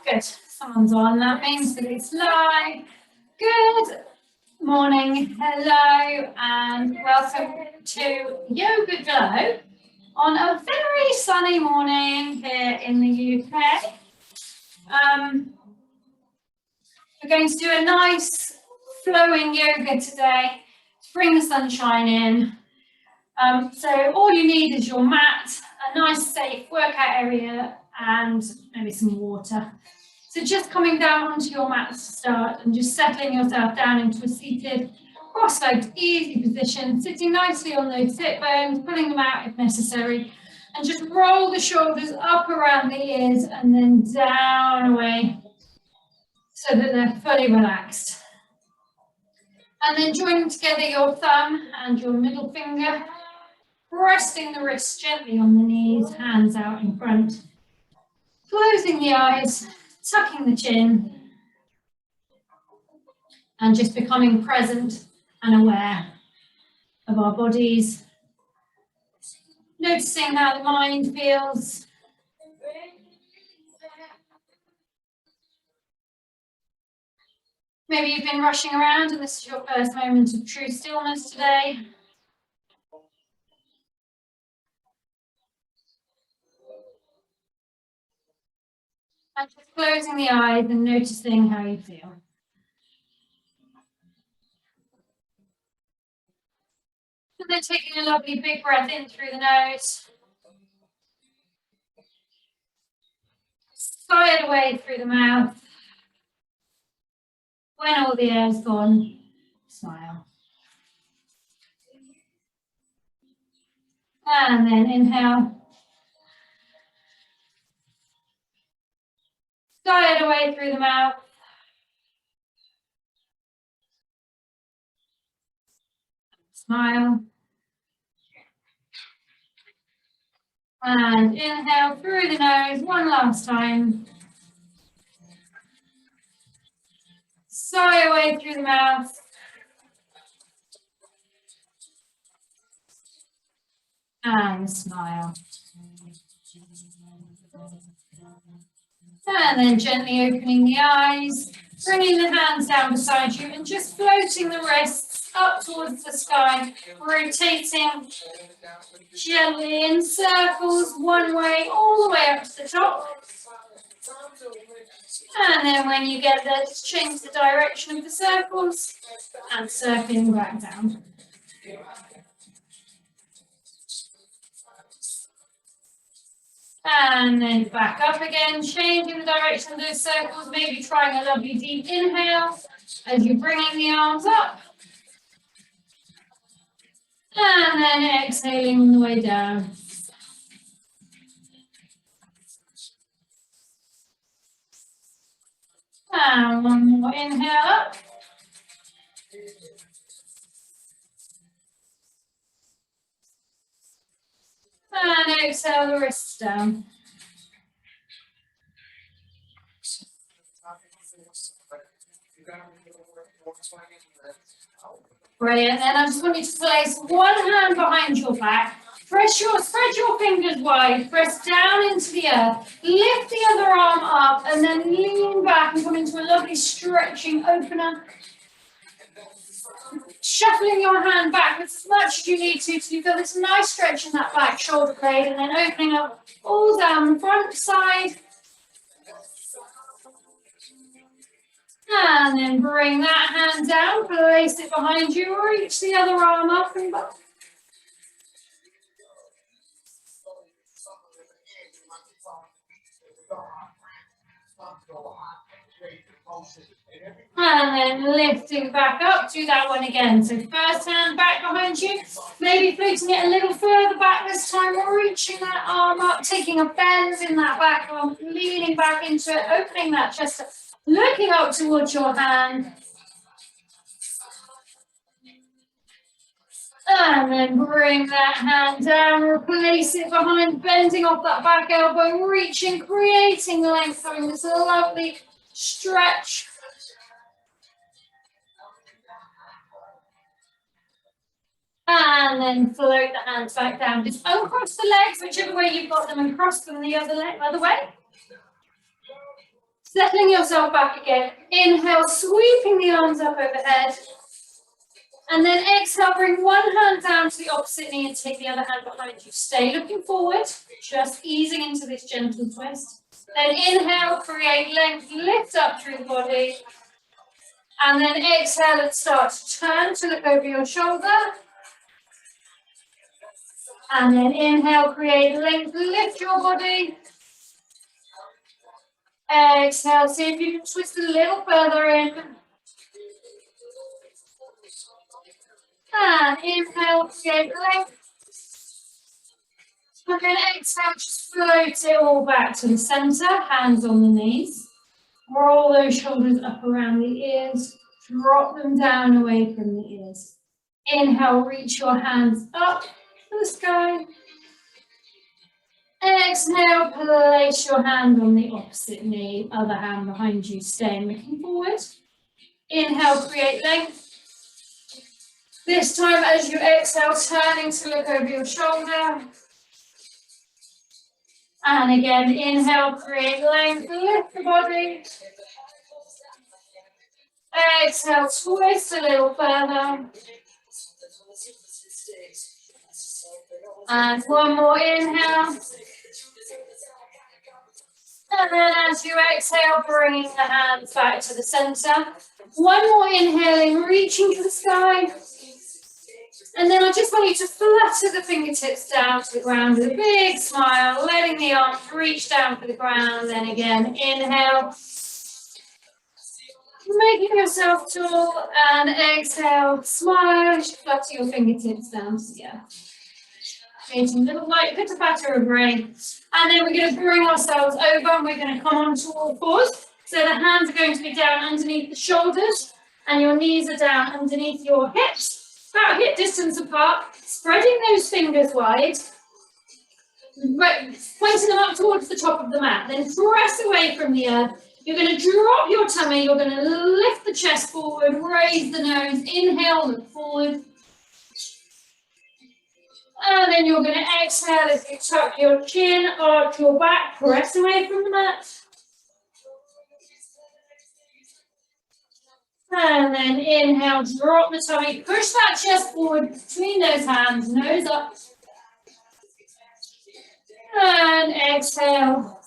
Good. Someone's on. That means that it's live. Good morning. Hello and welcome to Yoga Glow on a very sunny morning here in the UK. We're going to do a nice flowing yoga today to bring the sunshine in. So all you need is your mat, a nice safe workout area and maybe some water. So just coming down onto your mat to start and just settling yourself down into a seated, cross-legged, easy position, sitting nicely on those sit bones, pulling them out if necessary, and just roll the shoulders up around the ears and then down away so that they're fully relaxed. And then join together your thumb and your middle finger, resting the wrists gently on the knees, hands out in front, closing the eyes, tucking the chin, and just becoming present and aware of our bodies, noticing how the mind feels. Maybe you've been rushing around and this is your first moment of true stillness today. And just closing the eyes and noticing how you feel. And then taking a lovely big breath in through the nose. Sigh it away through the mouth. When all the air's gone, smile. And then inhale. Sigh it away through the mouth. Smile. And inhale through the nose one last time. Sigh away through the mouth. And smile. And then gently opening the eyes, bringing the hands down beside you and just floating the wrists up towards the sky, rotating gently in circles one way, all the way up to the top. And then when you get there, just change the direction of the circles and circling back down. And then back up again, changing the direction of those circles, maybe trying a lovely deep inhale as you're bringing the arms up. And then exhaling on the way down. And one more inhale up. And exhale the wrists down. Brilliant. Then I just want you to place one hand behind your back. Spread your fingers wide. Press down into the earth. Lift the other arm up and then lean back and come into a lovely stretching opener. Shuffling your hand back as much as you need to you feel this nice stretch in that back shoulder blade, and then opening up all down the front side. And then bring that hand down, place it behind you, reach the other arm up and back. And then lifting back up, do that one again. So first hand back behind you, maybe floating it a little further back this time, reaching that arm up, taking a bend in that back arm, leaning back into it, opening that chest up, looking up towards your hand. And then bring that hand down, replace it behind, bending off that back elbow, reaching, creating length, having this lovely stretch. And then float the hands back down. Just uncross the legs, whichever way you've got them, and cross them the other way. Settling yourself back again. Inhale, sweeping the arms up overhead. And then exhale, bring one hand down to the opposite knee and take the other hand behind you. Stay looking forward, just easing into this gentle twist. Then inhale, create length, lift up through the body. And then exhale and start to turn to look over your shoulder. And then inhale, create length, lift your body. Exhale, see if you can twist a little further in. And inhale, create length. And then exhale, just float it all back to the center, hands on the knees. Roll those shoulders up around the ears. Drop them down away from the ears. Inhale, reach your hands up to the sky. Exhale, place your hand on the opposite knee, other hand behind you, staying looking forward. Inhale, create length. This time as you exhale, turning to look over your shoulder. And again, inhale, create length, lift the body. Exhale, twist a little further. And one more inhale. And then as you exhale, bringing the hands back to the center. One more inhaling, reaching to the sky. And then I just want you to flutter the fingertips down to the ground with a big smile, letting the arms reach down for the ground. Then again, inhale. Making yourself tall and exhale, smile, flutter your fingertips down to the earth. Creating a little light pitter patter of rain. And then we're going to bring ourselves over and we're going to come onto all fours. So the hands are going to be down underneath the shoulders and your knees are down underneath your hips, about hip distance apart, spreading those fingers wide, pointing them up towards the top of the mat. Then press away from the earth. You're going to drop your tummy, you're going to lift the chest forward, raise the nose, inhale, look forward. And then you're going to exhale as you tuck your chin, arch your back, press away from the mat. And then inhale, drop the tummy, push that chest forward between those hands, nose up. And exhale.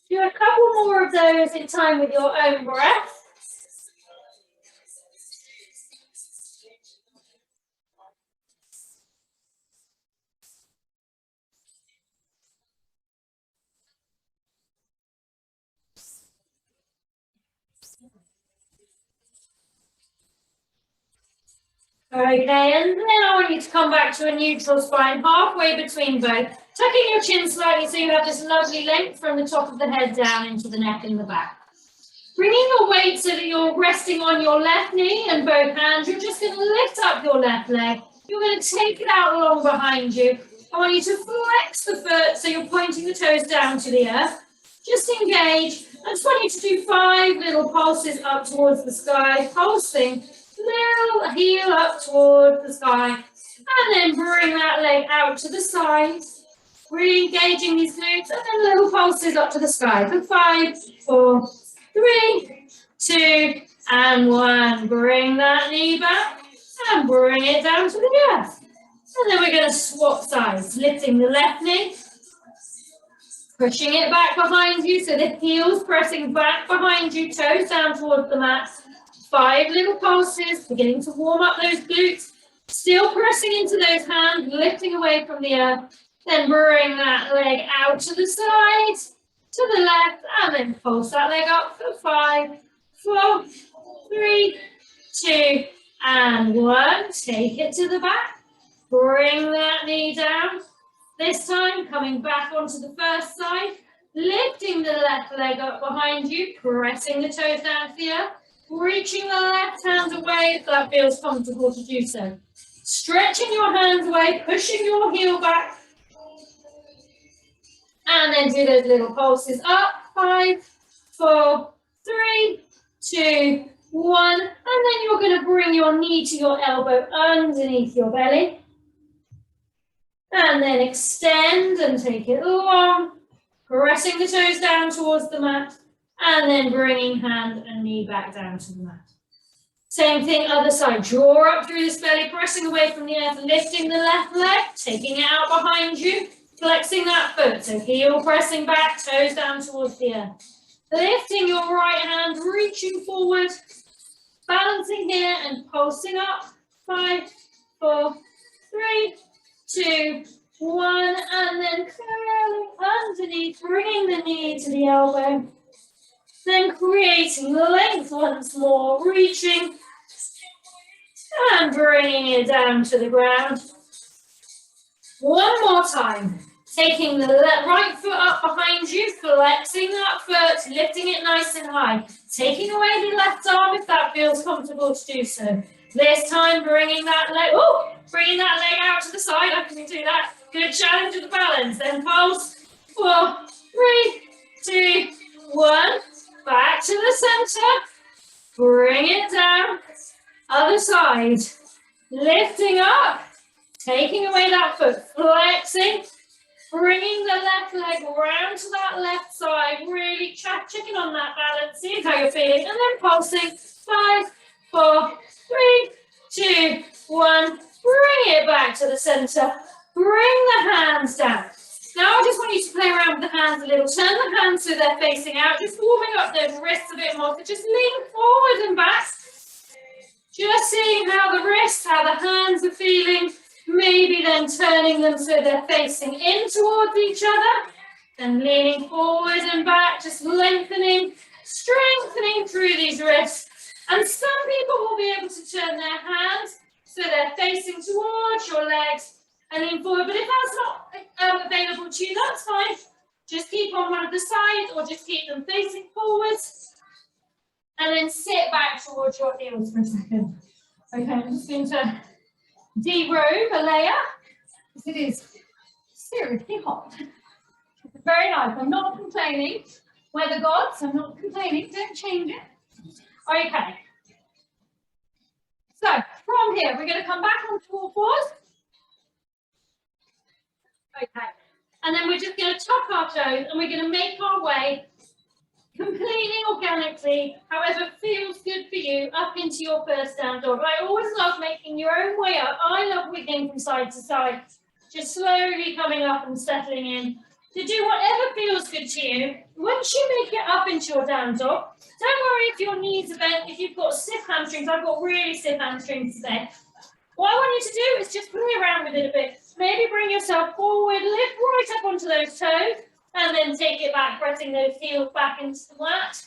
Do a couple more of those in time with your own breath. Okay, and then I want you to come back to a neutral spine, halfway between both. Tucking your chin slightly so you have this lovely length from the top of the head down into the neck and the back. Bringing your weight so that you're resting on your left knee and both hands. You're just going to lift up your left leg. You're going to take it out long behind you. I want you to flex the foot so you're pointing the toes down to the earth. Just engage. I just want you to do 5 little pulses up towards the sky, pulsing. Little heel up towards the sky, and then bring that leg out to the side, re-engaging these glutes, and then little pulses up to the sky for 5, 4, 3, 2, and 1. Bring that knee back and bring it down to the earth. And then we're going to swap sides, lifting the left knee, pushing it back behind you, so the heels pressing back behind you, toes down towards the mat. 5 little pulses, beginning to warm up those glutes, still pressing into those hands, lifting away from the earth, then bring that leg out to the side, to the left, and then pulse that leg up for 5, 4, 3, 2, and 1. Take it to the back, bring that knee down. This time, coming back onto the first side, lifting the left leg up behind you, pressing the toes down to the earth. Reaching the left hand away if that feels comfortable to do so. Stretching your hands away, pushing your heel back. And then do those little pulses up. 5, 4, 3, 2, 1. And then you're going to bring your knee to your elbow underneath your belly. And then extend and take it long. Press pressing the toes down towards the mat, and then bringing hand and knee back down to the mat. Same thing, other side. Draw up through this belly, pressing away from the earth, lifting the left leg, taking it out behind you, flexing that foot. So heel pressing back, toes down towards the earth. Lifting your right hand, reaching forward, balancing here and pulsing up. 5, 4, 3, 2, 1, and then curling underneath, bringing the knee to the elbow. Then creating length once more, reaching and bringing it down to the ground. One more time. Taking the right foot up behind you, flexing that foot, lifting it nice and high. Taking away the left arm if that feels comfortable to do so. This time, bringing that leg out to the side. I can do that. Good challenge with the balance. Then pulse. 4, 3, 2, 1. Back to the center. Bring it down. Other side. Lifting up. Taking away that foot. Flexing. Bringing the left leg round to that left side. Really checking on that balance. See how you're feeling. And then pulsing. 5, 4, 3, 2, 1. Bring it back to the center. Bring the hands down. Now I just want you to play around with the hands a little. Turn the hands so they're facing out. Just warming up those wrists a bit more. So just lean forward and back. Just seeing how the wrists, how the hands are feeling. Maybe then turning them so they're facing in towards each other. Then leaning forward and back. Just lengthening, strengthening through these wrists. And some people will be able to turn their hands so they're facing towards your legs and lean forward. But if that's not available to you, that's fine. Just keep on one of the sides or just keep them facing forwards. And then sit back towards your heels for a second. Okay, I'm just going to derobe a layer because it is seriously hot. It's very nice. I'm not complaining. Weather gods, I'm not complaining. Don't change it. Okay. So from here, we're going to come back onto all fours. Okay. And then we're just going to tuck our toes and we're going to make our way completely organically, however feels good for you, up into your first down dog. I always love making your own way up. I love wiggling from side to side, just slowly coming up and settling in. To do whatever feels good to you. Once you make it up into your down dog, don't worry if your knees are bent, if you've got stiff hamstrings. I've got really stiff hamstrings today. What I want you to do is just play around with it a bit. Maybe bring yourself forward, lift right up onto those toes, and then take it back, pressing those heels back into the mat,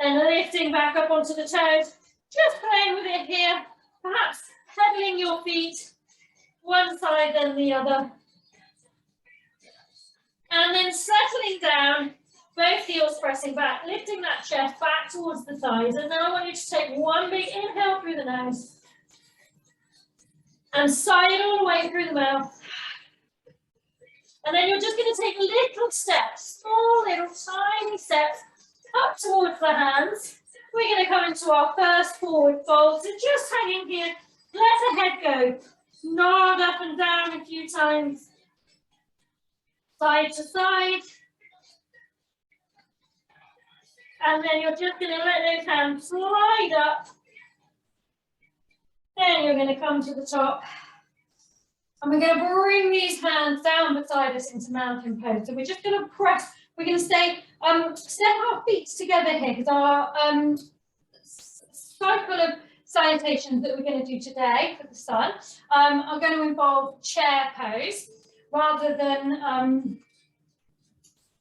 then lifting back up onto the toes. Just playing with it here, perhaps pedaling your feet one side then the other. And then settling down, both heels pressing back, lifting that chest back towards the thighs. And now I want you to take one big inhale through the nose. And sigh it all the way through the mouth. And then you're just going to take little steps, small little tiny steps, up towards the hands. We're going to come into our first forward fold. So just hanging here, let the head go. Nod up and down a few times. Side to side. And then you're just going to let those hands slide up. Then you're going to come to the top. And we're going to bring these hands down beside us into mountain pose. So we're just going to press. We're going to stay, step our feet together here because our cycle of salutations that we're going to do today for the sun are going to involve chair pose rather than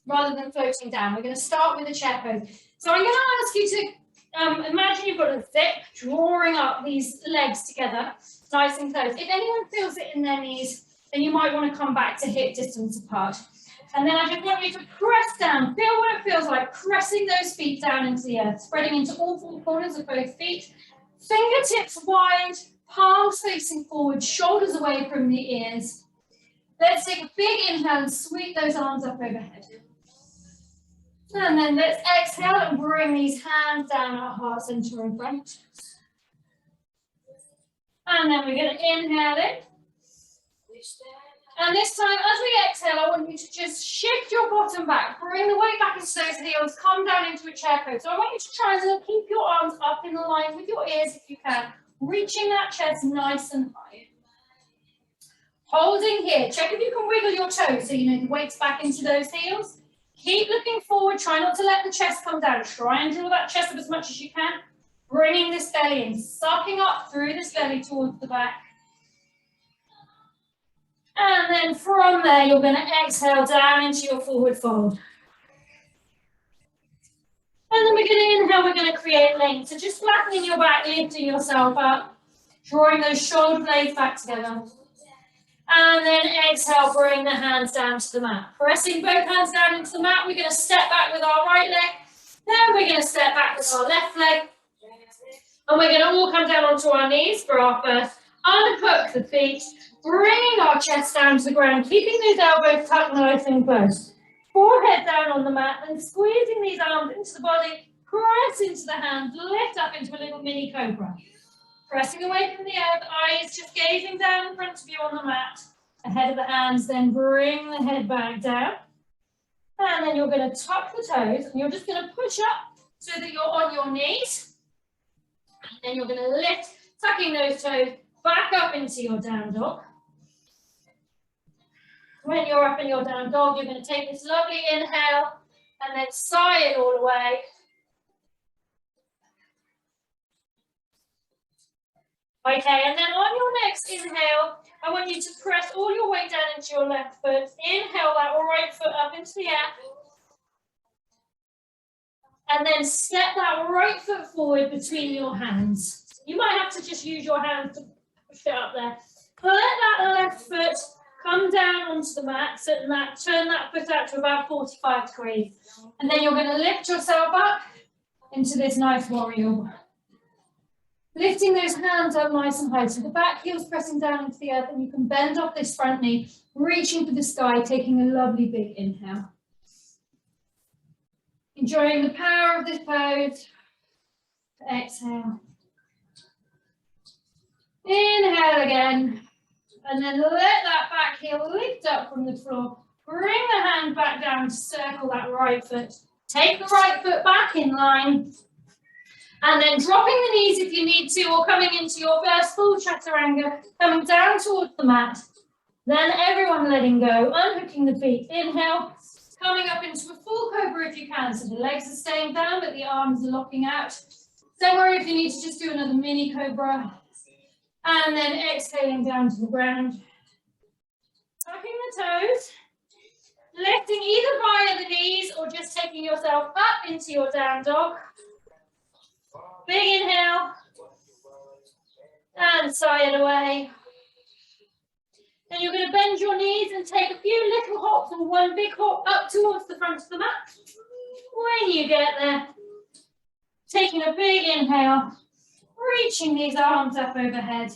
floating down. We're going to start with a chair pose. So I'm going to ask you to imagine you've got a zip drawing up these legs together, nice and close. If anyone feels it in their knees, then you might want to come back to hip distance apart. And then I just want you to press down. Feel what it feels like, pressing those feet down into the earth, spreading into all four corners of both feet. Fingertips wide, palms facing forward, shoulders away from the ears. Let's take a big inhale and sweep those arms up overhead. And then let's exhale and bring these hands down our heart center in front. And then we're going to inhale in. And this time, as we exhale, I want you to just shift your bottom back, bring the weight back into those heels, come down into a chair pose. So I want you to try and keep your arms up in line with your ears if you can, reaching that chest nice and high. Holding here, check if you can wiggle your toes so you know the weight's back into those heels. Keep looking forward, try not to let the chest come down. Try and draw that chest up as much as you can. Bringing this belly in, sucking up through this belly towards the back. And then from there, you're going to exhale down into your forward fold. And then we're going to inhale, we're going to create length. So just flattening your back, lifting yourself up, drawing those shoulder blades back together. And then exhale, bring the hands down to the mat. Pressing both hands down into the mat, we're going to step back with our right leg. Then we're going to step back with our left leg. And we're going to all come down onto our knees for our first. Unhook the feet, bringing our chest down to the ground, keeping those elbows tucked nice and close. Forehead down on the mat, and squeezing these arms into the body, press into the hands, lift up into a little mini cobra. Pressing away from the earth, eyes just gazing down in front of you on the mat, ahead of the hands, then bring the head back down. And then you're going to tuck the toes, and you're just going to push up so that you're on your knees. And then you're going to lift, tucking those toes back up into your down dog. When you're up in your down dog, you're going to take this lovely inhale and then sigh it all away. Okay, and then on your next inhale, I want you to press all your weight down into your left foot. Inhale that right foot up into the air. And then step that right foot forward between your hands. You might have to just use your hands to push it up there. Let that left foot come down onto the mat, sit in that, turn that foot out to about 45 degrees. And then you're going to lift yourself up into this nice warrior one. Lifting those hands up nice and high. So the back heel's pressing down into the earth, and you can bend off this front knee, reaching for the sky, taking a lovely big inhale. Enjoying the power of this pose. Exhale. Inhale again. And then let that back heel lift up from the floor. Bring the hand back down to circle that right foot. Take the right foot back in line. And then dropping the knees if you need to, or coming into your first full chaturanga, coming down towards the mat. Then everyone letting go, unhooking the feet. Inhale, coming up into a full cobra if you can. So the legs are staying down, but the arms are locking out. Don't worry if you need to just do another mini cobra. And then exhaling down to the ground. Tucking the toes. Lifting either via the knees or just taking yourself up into your down dog. Big inhale. And sigh it away. Then you're going to bend your knees and take a few little hops or one big hop up towards the front of the mat. When you get there, taking a big inhale, reaching these arms up overhead.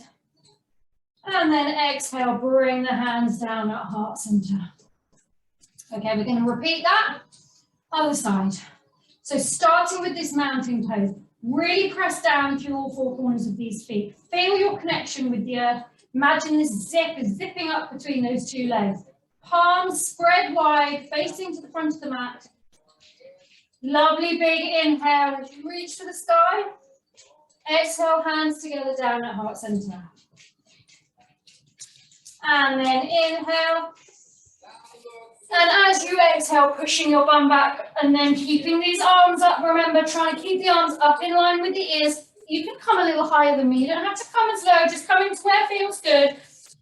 And then exhale, bring the hands down at heart center. Okay, we're going to repeat that. Other side. So starting with this mountain pose, really press down through all four corners of these feet. Feel your connection with the earth. Imagine this zip is zipping up between those two legs. Palms spread wide, facing to the front of the mat. Lovely big inhale as you reach for the sky. Exhale, hands together down at heart center. And then inhale. And as you exhale, pushing your bum back and then keeping these arms up. Remember, trying to keep the arms up in line with the ears. You can come a little higher than me. You don't have to come as low, just coming to where it feels good.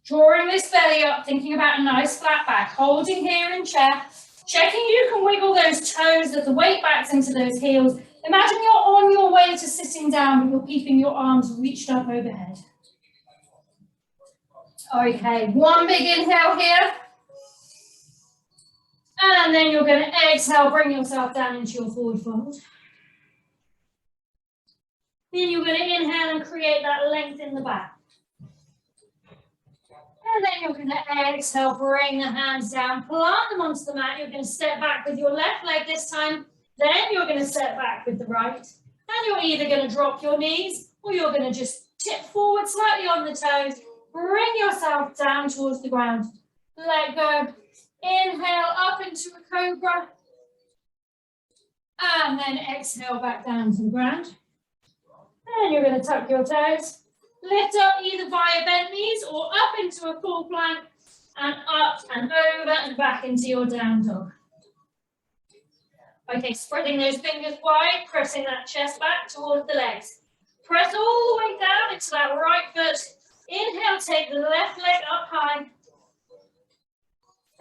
Drawing this belly up, thinking about a nice flat back. Holding here in chair. Checking you can wiggle those toes, that the weight backs into those heels. Imagine you're on your way to sitting down, but you're keeping your arms reached up overhead. Okay, one big inhale here. And then you're going to exhale, bring yourself down into your forward fold. Then you're going to inhale and create that length in the back. And then you're going to exhale, bring the hands down, plant them onto the mat. You're going to step back with your left leg this time. Then you're going to step back with the right. And you're either going to drop your knees or you're going to just tip forward slightly on the toes. Bring yourself down towards the ground. let go. Inhale up into a cobra. And then exhale back down to the ground. And you're going to tuck your toes. Lift up either via bent knees or up into a full plank. And up and over and back into your down dog. Okay, spreading those fingers wide, pressing that chest back towards the legs. Press all the way down into that right foot. Inhale, take the left leg up high.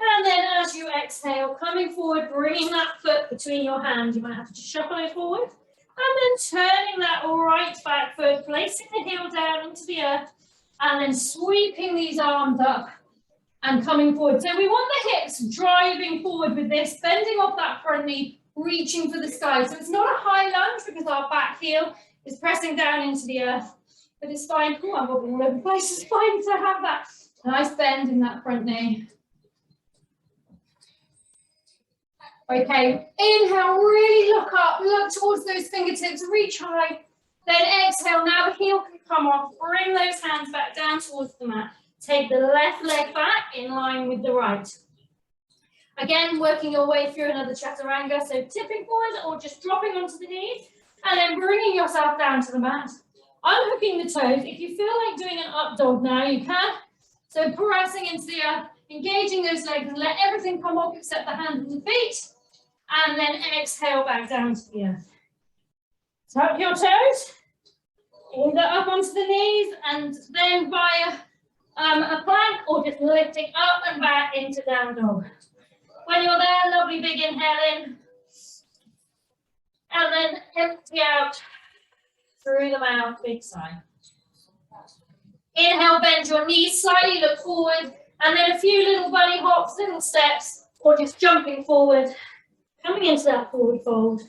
And then as you exhale, coming forward, bringing that foot between your hands. You might have to shuffle it forward. And then turning that right back foot, placing the heel down into the earth. And then sweeping these arms up and coming forward. So we want the hips driving forward with this, bending off that front knee, reaching for the sky. So it's not a high lunge because our back heel is pressing down into the earth, but it's fine. Oh, I'm wobbling all over the place. It's fine to have that nice bend in that front knee. Okay, inhale, really look up, look towards those fingertips, reach high. Then exhale, now the heel can come off. Bring those hands back down towards the mat. Take the left leg back in line with the right. Again, working your way through another chaturanga, so tipping forward or just dropping onto the knees, and then bringing yourself down to the mat. Unhooking the toes. If you feel like doing an up dog now, you can. So pressing into the earth, engaging those legs, and let everything come off except the hands and the feet. And then exhale back down to the earth. Tuck your toes, either up onto the knees, and then via a plank, or just lifting up and back into down dog. When you're there, lovely big inhale in. And then empty out through the mouth, big sigh. Inhale, bend your knees slightly, look forward. And then a few little bunny hops, little steps, or just jumping forward. Coming into that forward fold.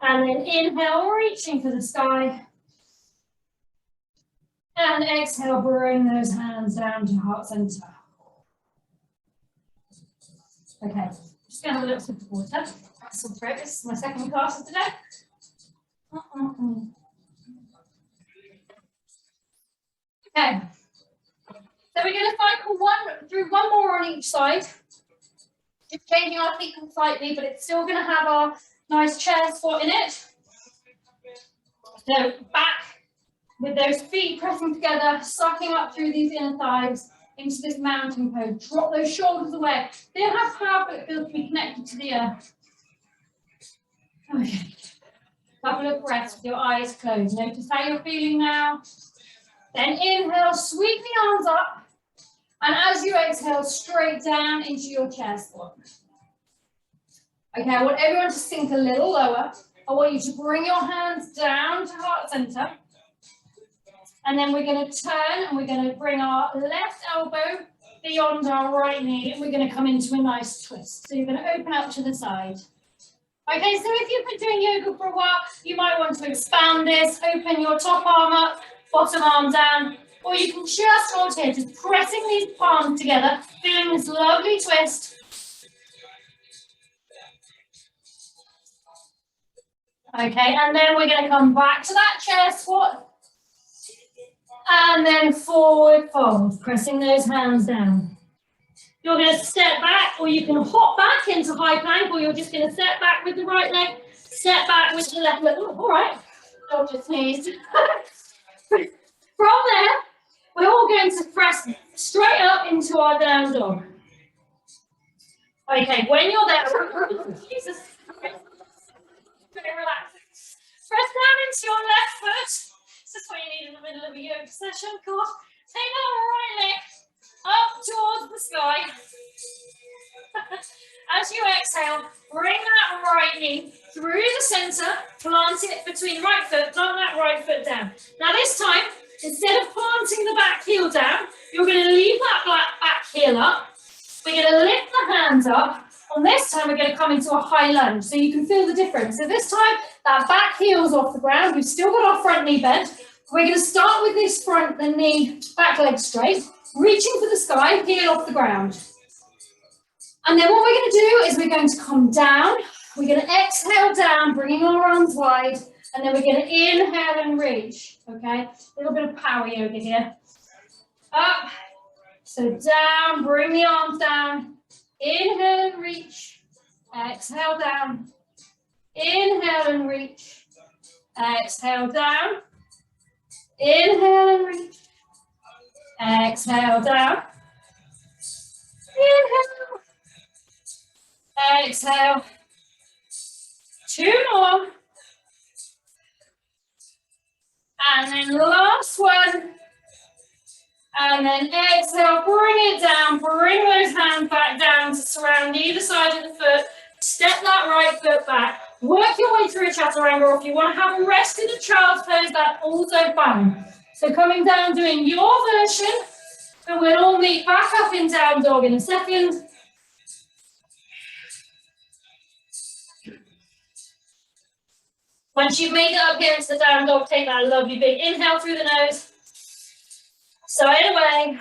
And then inhale, reaching for the sky. And exhale, bring those hands down to heart center. Okay, just going to have a little sip of water. Some practice. This is my second class of today. Okay. So we're going to cycle through one more on each side. Just changing our feet slightly, but it's still going to have our nice chair squat in it. So back with those feet pressing together, sucking up through these inner thighs into this mountain pose. Drop those shoulders away. They don't have power, but it feels to be connected to the earth. Okay. Couple of breaths with your eyes closed. Notice how you're feeling now. Then inhale, sweep the arms up. And as you exhale, straight down into your chair squat. Okay, I want everyone to sink a little lower. I want you to bring your hands down to heart center. And then we're going to turn and we're going to bring our left elbow beyond our right knee. And we're going to come into a nice twist. So you're going to open up to the side. Okay, so if you've been doing yoga for a while, you might want to expand this. Open your top arm up, bottom arm down. Or you can just hold here, just pressing these palms together, feeling this lovely twist. Okay, and then we're going to come back to that chair squat. And then forward fold, pressing those hands down. You're going to step back, or you can hop back into high plank, or you're just going to step back with the right leg, step back with the left leg. Oh, all right, dog just sneezed. From there, we're all going to press straight up into our down dog. Okay, when you're there, Jesus, very relaxing. Press down into your left foot. This is what you need in the middle of a yoga session, of course. Take that right leg up towards the sky. As you exhale, bring that right knee through the center, plant it between right foot, plant that right foot down. Now this time, instead of planting the back heel down, you're going to leave that back heel up. We're going to lift the hands up. And this time we're going to come into a high lunge, so you can feel the difference. So this time, that back heel's off the ground. We've still got our front knee bent. We're going to start with this front knee, back leg straight, reaching for the sky, heel off the ground. And then what we're going to do is we're going to come down. We're going to exhale down, bringing our arms wide. And then we're going to inhale and reach, okay? A little bit of power yoga here. Up, So down, bring the arms down. Inhale and reach. Exhale down. Inhale and reach. Exhale down. Inhale and reach. Exhale down. Inhale. Exhale. 2 more. And then last one. And then exhale, bring it down. Bring those hands back down to surround either side of the foot. Step that right foot back. Work your way through a chaturanga, or if you want to have a rest in a child's pose, that's also fine. So coming down, doing your version, and we'll all meet back up in down dog in a second. Once you've made it up here into the down dog, take that lovely big inhale through the nose. Side away.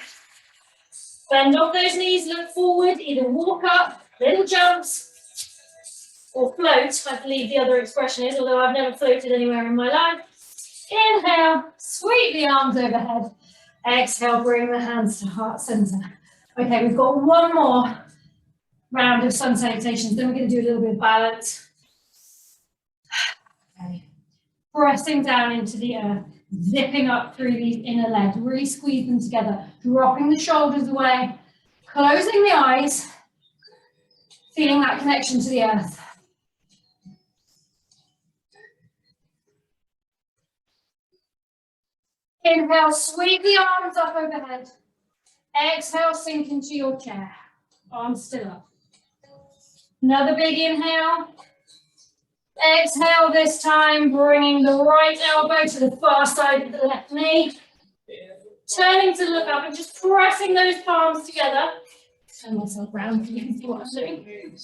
Bend off those knees, look forward, either walk up, little jumps, or float, I believe the other expression is, although I've never floated anywhere in my life. Inhale, sweep the arms overhead. Exhale, bring the hands to heart center. Okay, we've got one more round of sun salutations, then we're going to do a little bit of balance. Okay. Pressing down into the earth, zipping up through these inner legs, really squeeze them together, dropping the shoulders away, closing the eyes, feeling that connection to the earth. Inhale, sweep the arms up overhead. Exhale, sink into your chair. Arms still up. Another big inhale. Exhale this time, bringing the right elbow to the far side of the left knee. Turning to look up and just pressing those palms together. Turn myself round so you can see what I'm doing.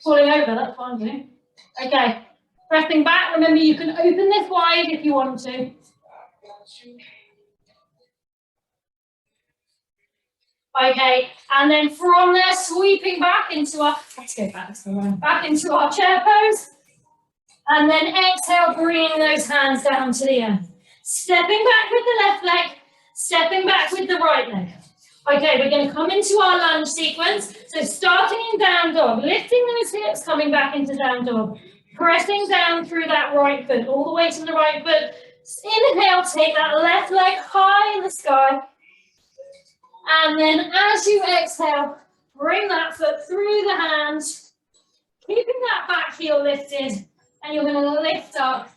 Falling over, that's what I'm doing. Okay, pressing back. Remember, you can open this wide if you want to. Okay, and then from there, sweeping back into our, let's go back into our chair pose. And then exhale, bringing those hands down to the earth. Stepping back with the left leg, stepping back with the right leg. Okay, we're going to come into our lunge sequence. So starting in down dog, lifting those hips, coming back into down dog. Pressing down through that right foot, all the way to the right foot. Inhale, take that left leg high in the sky. And then as you exhale, bring that foot through the hands, keeping that back heel lifted, and you're going to lift up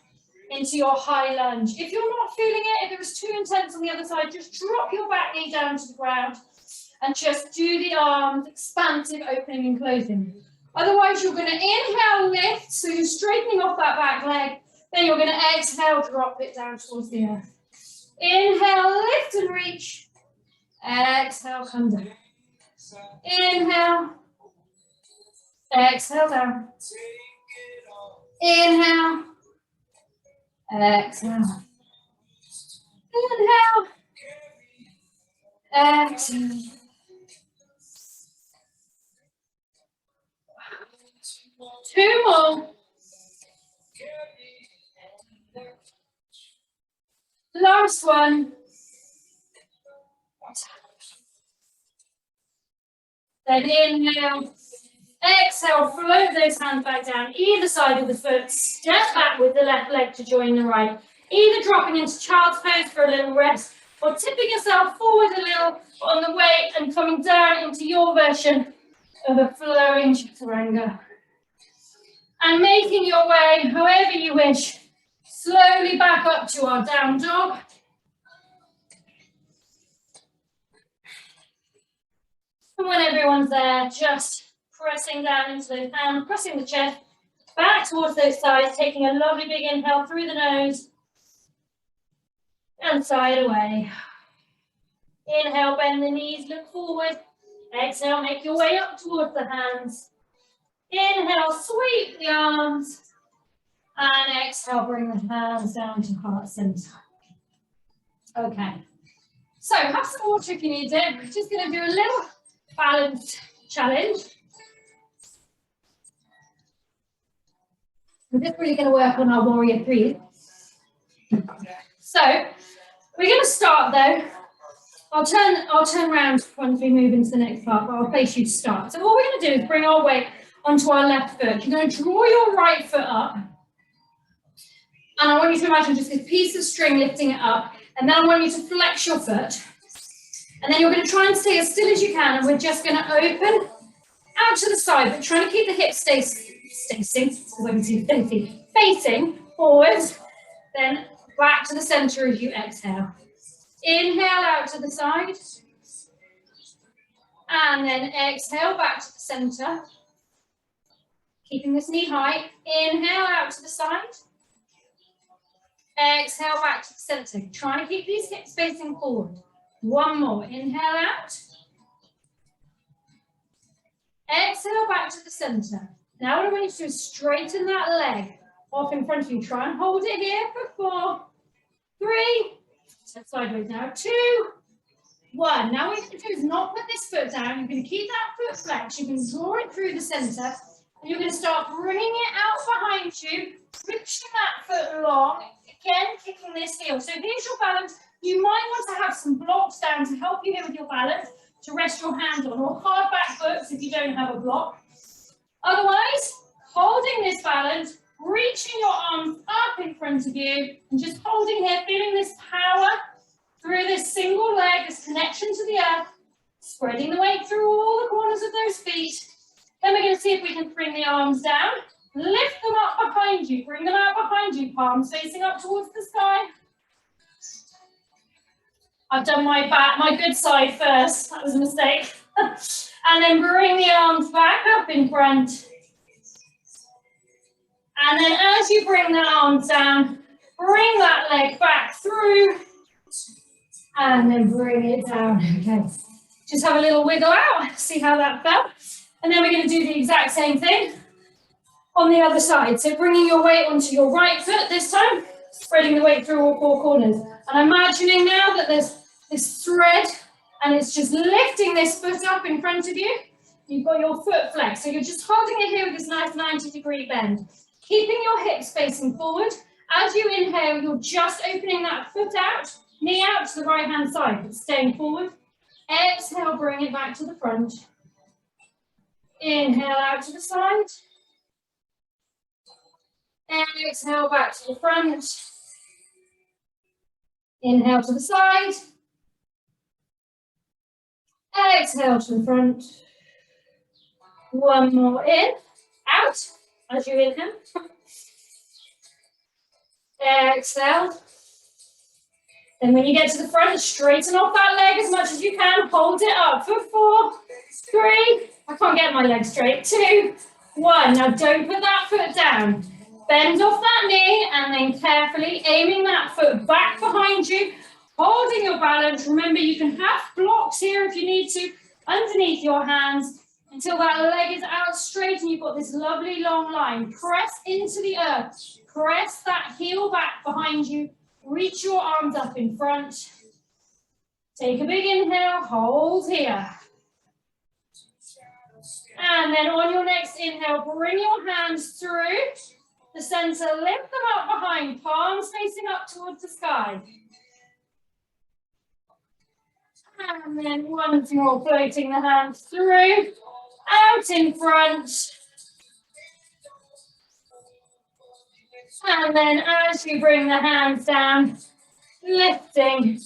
into your high lunge. If you're not feeling it, if it was too intense on the other side, just drop your back knee down to the ground and just do the arms, expansive opening and closing. Otherwise, you're going to inhale, lift, so you're straightening off that back leg, then you're going to exhale, drop it down towards the earth. Inhale, lift and reach. Exhale, come down. Inhale. Exhale down. Inhale. Exhale. Inhale. Exhale. Two more. Last one. Then inhale, exhale, float those hands back down, either side of the foot, step back with the left leg to join the right, either dropping into child's pose for a little rest, or tipping yourself forward a little on the way and coming down into your version of a flowing chaturanga. And making your way, however you wish, slowly back up to our down dog. And when everyone's there, just pressing down into those hands, pressing the chest back towards those sides, taking a lovely big inhale through the nose and side away. Inhale, bend the knees, look forward. Exhale, make your way up towards the hands. Inhale, sweep the arms. And exhale, bring the hands down to heart center. Okay. So have some water if you need it. We're just going to do a little balance challenge. We're just really going to work on our warrior three. So we're going to start though I'll turn around once we move into the next part, but I'll face you to start. So what we're going to do is bring our weight onto our left foot. You're going to draw your right foot up. And I want you to imagine just this piece of string lifting it up. And then I want you to flex your foot. And then you're going to try and stay as still as you can. And we're just going to open out to the side, but trying to keep the hips facing forward. Then back to the center as you exhale. Inhale out to the side. And then exhale back to the center. Keeping this knee high. Inhale out to the side. Exhale back to the center. Trying to keep these hips facing forward. One more. Inhale out. Exhale back to the center. Now what I want you to do is straighten that leg off in front of you. Try and hold it here for 4, 3, step sideways now, 2, 1. Now what you're going to do is not put this foot down. You're going to keep that foot flexed. You can draw it through the center. And you're going to start bringing it out behind you, reaching that foot long. Again, kicking this heel. So here's your balance. You might want to have some blocks down to help you here with your balance, to rest your hands on, or hard back books if you don't have a block. Otherwise, holding this balance, reaching your arms up in front of you, and just holding here, feeling this power through this single leg, this connection to the earth, spreading the weight through all the corners of those feet. Then we're going to see if we can bring the arms down, lift them up behind you, bring them out behind you, palms facing up towards the sky. I've done my good side first, that was a mistake. And then bring the arms back up in front. And then as you bring the arms down, bring that leg back through. And then bring it down, okay. Just have a little wiggle out, see how that felt. And then we're going to do the exact same thing on the other side. So bringing your weight onto your right foot this time, spreading the weight through all 4 corners. And imagining now that there's this thread and it's just lifting this foot up in front of you. You've got your foot flexed. So you're just holding it here with this nice 90-degree bend. Keeping your hips facing forward. As you inhale, you're just opening that foot out, knee out to the right-hand side, but staying forward. Exhale, bring it back to the front. Inhale out to the side. Exhale back to the front. Inhale to the side. Exhale to the front. One more in, out, as you inhale. Exhale. Then when you get to the front, straighten off that leg as much as you can. Hold it up for 4, 3, I can't get my leg straight, 2, 1. Now don't put that foot down. Bend off that knee and then carefully aiming that foot back behind you, holding your balance. Remember, you can have blocks here if you need to, underneath your hands, until that leg is out straight and you've got this lovely long line. Press into the earth. Press that heel back behind you. Reach your arms up in front. Take a big inhale, hold here. And then on your next inhale, bring your hands through the center, lift them up behind, palms facing up towards the sky. And then once more, floating the hands through, out in front. And then as you bring the hands down, lifting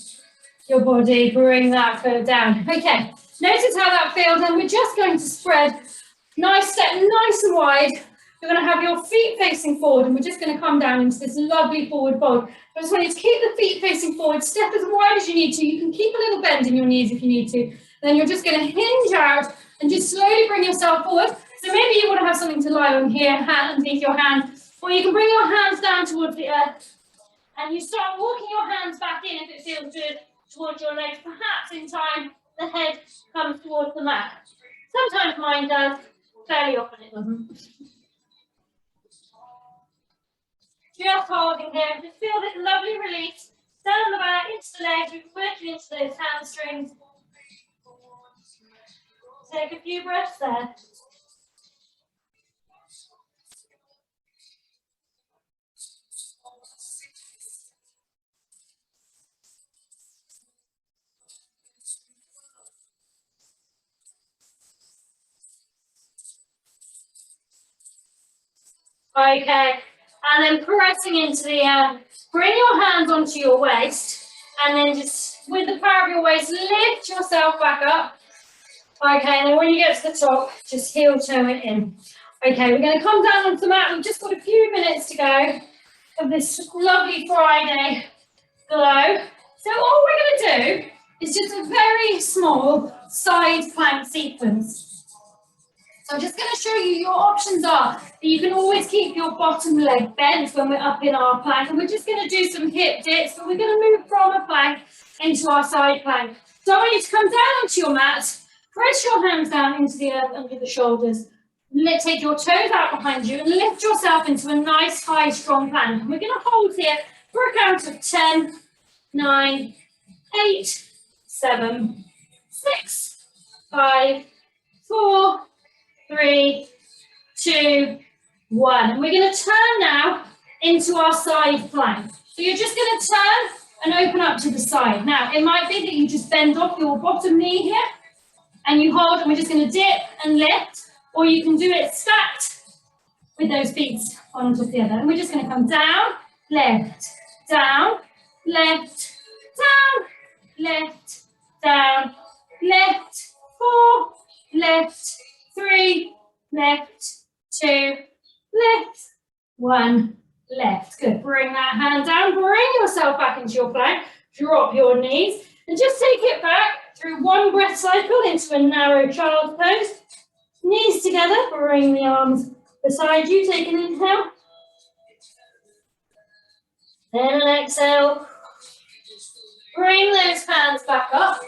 your body, bring that foot down. Okay, notice how that feels, and we're just going to spread. Nice step, nice and wide. You're going to have your feet facing forward, and we're just going to come down into this lovely forward fold. I just want you to keep the feet facing forward, step as wide as you need to. You can keep a little bend in your knees if you need to. Then you're just going to hinge out and just slowly bring yourself forward. So maybe you want to have something to lie on here, underneath your hand, or you can bring your hands down towards the earth, and you start walking your hands back in if it feels good towards your legs. Perhaps in time, the head comes towards the mat. Sometimes mine does, fairly often it doesn't. Just holding here, just feel this lovely release. Down the back, into the legs, we're working into those hamstrings. Take a few breaths there. Okay, and then pressing into the air. Bring your hands onto your waist, and then just with the power of your waist, lift yourself back up. Okay, and then when you get to the top, just heel toe it in. Okay, we're going to come down onto the mat. We've just got a few minutes to go of this lovely Friday glow. So all we're going to do is just a very small side plank sequence. So I'm just going to show you your options are that you can always keep your bottom leg bent when we're up in our plank. And we're just going to do some hip dips, but we're going to move from a plank into our side plank. So I want you to come down onto your mat, press your hands down into the earth under the shoulders. Take your toes out behind you and lift yourself into a nice, high, strong plank. And we're going to hold here for a count of 10, 9, 8, 7, 6, 5, 4, 3, 2, 1. And we're going to turn now into our side plank. So you're just going to turn and open up to the side. Now, it might be that you just bend off your bottom knee here and you hold, and we're just going to dip and lift, or you can do it stacked with those feet on top of the other. And we're just going to come down, left, down, left, down, left, down, left, 4, left, 3, left, 2, left, 1, left. Good. Bring that hand down, bring yourself back into your plank, drop your knees, and just take it back through one breath cycle into a narrow child pose. Knees together, bring the arms beside you, take an inhale. Then an exhale. Bring those hands back up.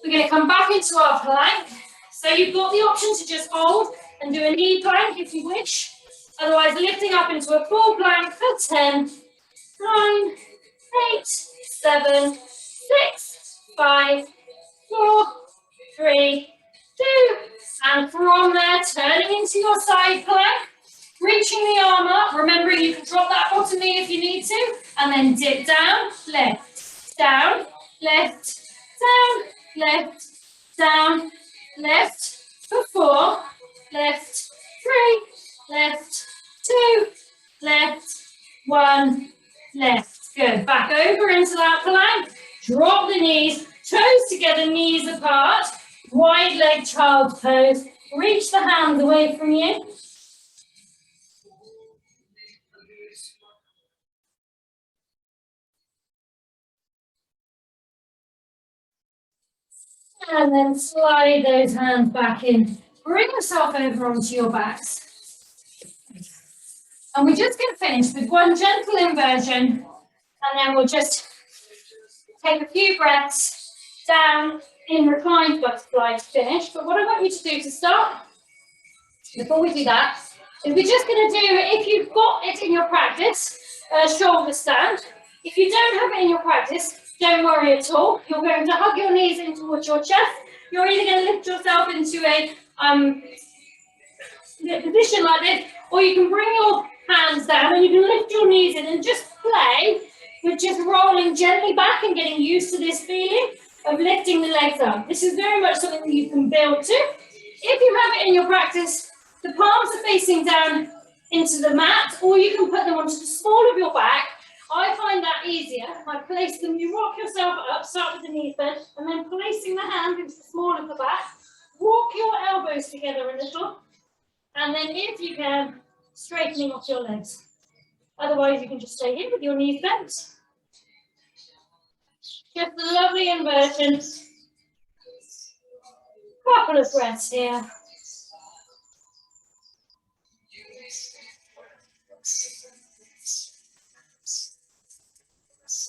We're going to come back into our plank. So you've got the option to just hold and do a knee plank if you wish. Otherwise, lifting up into a full plank for 10, 9, 8, 7, 6, 5, 4, 3, 2. And from there, turning into your side plank, reaching the arm up. Remembering you can drop that bottom knee if you need to. And then dip down, left, down, left, down, left, down, left, for 4, left, 3, left, 2, left, 1, left. Good. Back over into that plank. Drop the knees, toes together, knees apart. Wide leg child pose. Reach the hands away from you. And then slide those hands back in. Bring yourself over onto your backs. And we're just going to finish with one gentle inversion. And then we'll just take a few breaths down in reclined butterfly to finish. But what I want you to do to start, before we do that, is we're just going to do, if you've got it in your practice, a shoulder stand. If you don't have it in your practice, don't worry at all. You're going to hug your knees in towards your chest. You're either going to lift yourself into a position like this, or you can bring your hands down and you can lift your knees in and just play with just rolling gently back and getting used to this feeling of lifting the legs up. This is very much something that you can build to. If you have it in your practice, the palms are facing down into the mat, or you can put them onto the small of your back. I find that easier. I place them, you rock yourself up, start with the knees bent, and then placing the hand into the small of the back. Walk your elbows together a little, and then if you can, straightening off your legs. Otherwise, you can just stay here with your knees bent. Just a lovely inversion. Couple of breaths here.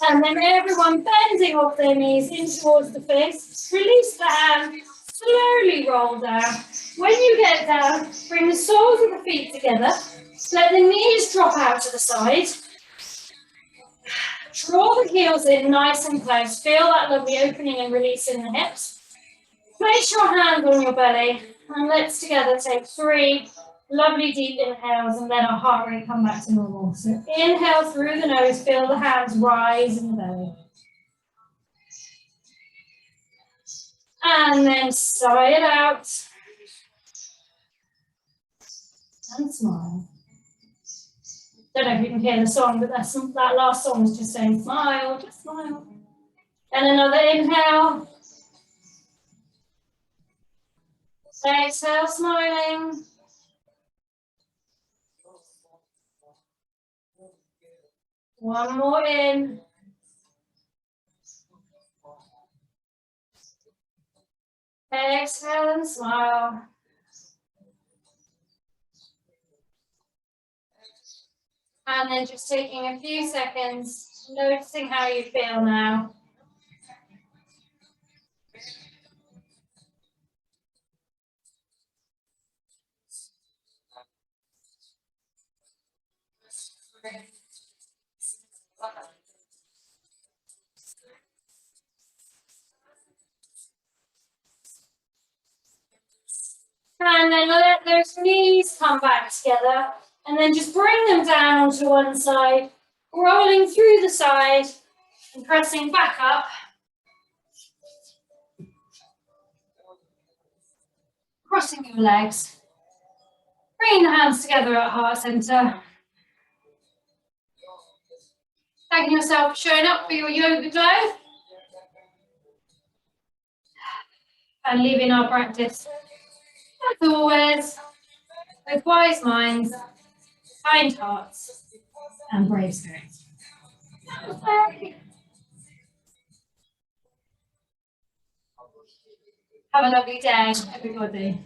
And then everyone bending off their knees in towards the face. Release the hand, slowly roll down. When you get down, bring the soles of the feet together. Let the knees drop out to the side. Draw the heels in nice and close. Feel that lovely opening and release in the hips. Place your hand on your belly and let's together take 3 lovely deep inhales and let our heart rate come back to normal. So inhale through the nose, feel the hands rise in the belly. And then sigh it out. And smile. Don't know if you can hear the song, but that last song is just saying smile, just smile. And another inhale. Exhale, smiling. One more in. Exhale and smile. And then just taking a few seconds, noticing how you feel now. And then let those knees come back together, and then just bring them down to one side, rolling through the side and pressing back up. Crossing your legs. Bringing the hands together at heart center. Thanking yourself for showing up for your yoga glow. And leaving our practice, as always, with wise minds, kind hearts, and brave spirits. Have a lovely day, everybody.